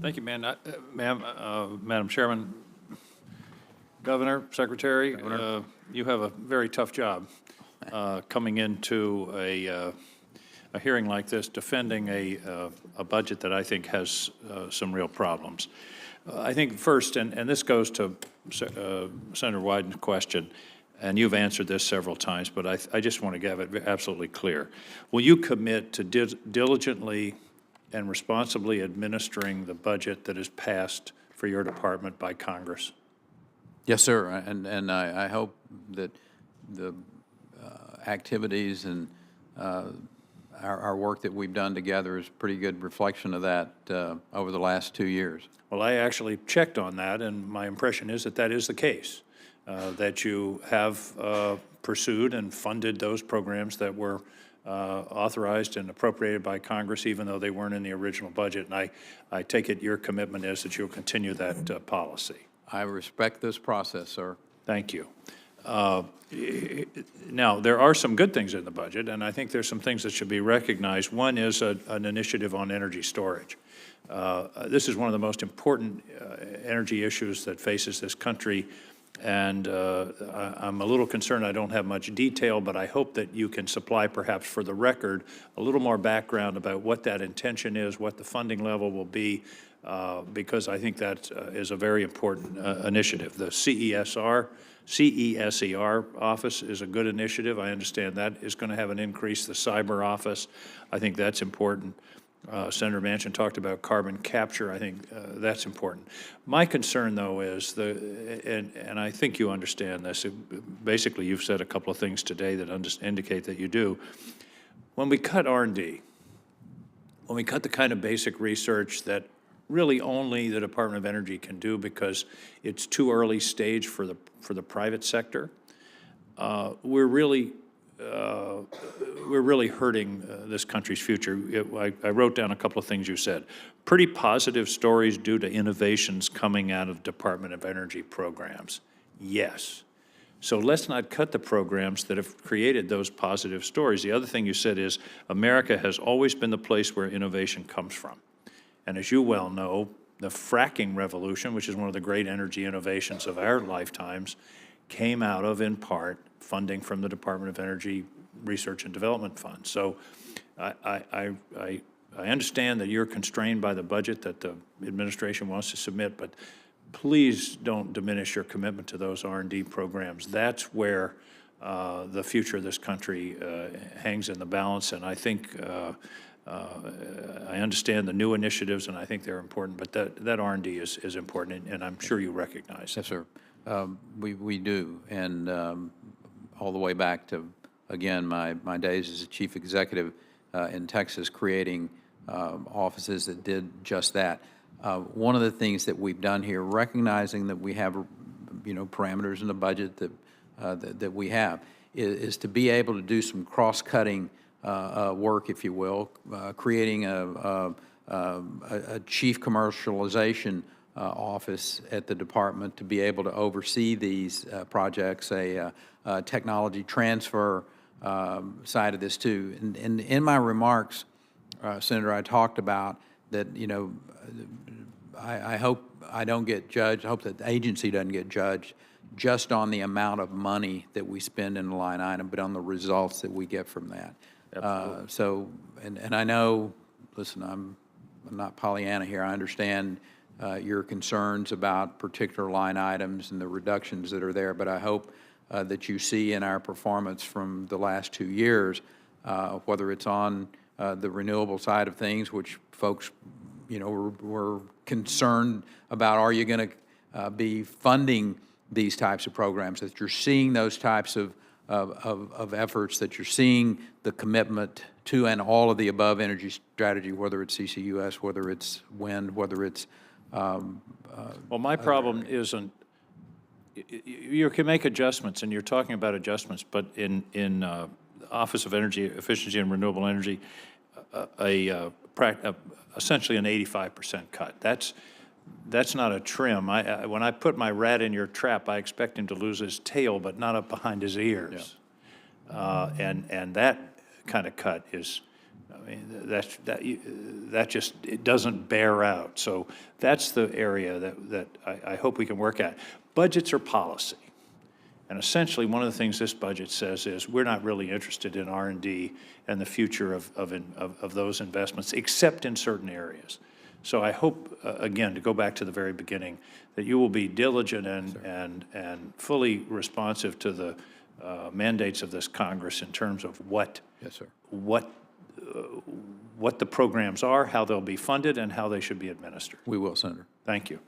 Thank you, Madam Chairman, Governor, Secretary. You have a very tough job coming into a hearing like this, defending a budget that I think has some real problems. I think first, and this goes to Senator Wyden's question, and you've answered this several times, but I just want to have it absolutely clear. Will you commit to diligently and responsibly administering the budget that is passed for your department by Congress? Yes, sir, and I hope that the activities and our work that we've done together is a pretty good reflection of that over the last 2 years. Well, I actually checked on that, and my impression is that that is the case, that you have pursued and funded those programs that were authorized and appropriated by Congress, even though they weren't in the original budget. And I take it your commitment is that you'll continue that policy. I respect this process, sir. Thank you. Now, there are some good things in the budget, and I think there's some things that should be recognized. One is an initiative on energy storage. This is one of the most important energy issues that faces this country, and I'm a little concerned I don't have much detail, but I hope that you can supply, perhaps for the record, a little more background about what that intention is, what the funding level will be, because I think that is a very important initiative. The CESER office is a good initiative. I understand that is going to have an increase. The cyber office, I think that's important. Senator Manchin talked about carbon capture. I think that's important. My concern, though, is and I think you understand this. Basically, you've said a couple of things today that indicate that you do. When we cut R&D, when we cut the kind of basic research that really only the Department of Energy can do because it's too early stage for the private sector, we're really hurting this country's future. I wrote down a couple of things you said. Pretty positive stories due to innovations coming out of Department of Energy programs. Yes. So let's not cut the programs that have created those positive stories. The other thing you said is America has always been the place where innovation comes from. And as you well know, the fracking revolution, which is one of the great energy innovations of our lifetimes, came out of, in part, funding from the Department of Energy Research and Development Fund. So I understand that you're constrained by the budget that the administration wants to submit, but please don't diminish your commitment to those R&D programs. That's where the future of this country hangs in the balance, and I think I understand the new initiatives, and I think they're important, but that R&D is important, and I'm sure you recognize it. Yes, sir. We do, and all the way back to, again, my days as a chief executive in Texas, creating offices that did just that. One of the things that we've done here, recognizing that we have, parameters in the budget that we have, is to be able to do some cross-cutting work, if you will, creating a chief commercialization office at the department to be able to oversee these projects, a technology transfer side of this too. And in my remarks, Senator, I talked about that, I hope I don't get judged, I hope that the agency doesn't get judged just on the amount of money that we spend in a line item, but on the results that we get from that. So, and I know, listen, I'm not Pollyanna here. I understand your concerns about particular line items and the reductions that are there, but I hope that you see in our performance from the last 2 years, whether it's on the renewable side of things, which folks, were concerned about, are you going to be funding these types of programs, that you're seeing those types of efforts, that you're seeing the commitment to and all of the above energy strategy, whether it's CCUS, whether it's wind, whether it's well, my problem isn't, you can make adjustments, and you're talking about adjustments, but in the Office of Energy Efficiency and Renewable Energy, essentially an 85% cut. That's not a trim. When I put my rat in your trap, I expect him to lose his tail, but not up behind his ears. Yeah. And that kind of cut is I mean, that just, it doesn't bear out. So that's the area that I hope we can work at. Budgets are policy. And essentially, one of the things this budget says is we're not really interested in R&D and the future of those investments, except in certain areas. So I hope, again, to go back to the very beginning, that you will be diligent and fully responsive to the mandates of this Congress in terms of what Yes, sir. what the programs are, how they'll be funded, and how they should be administered. We will, Senator. Thank you.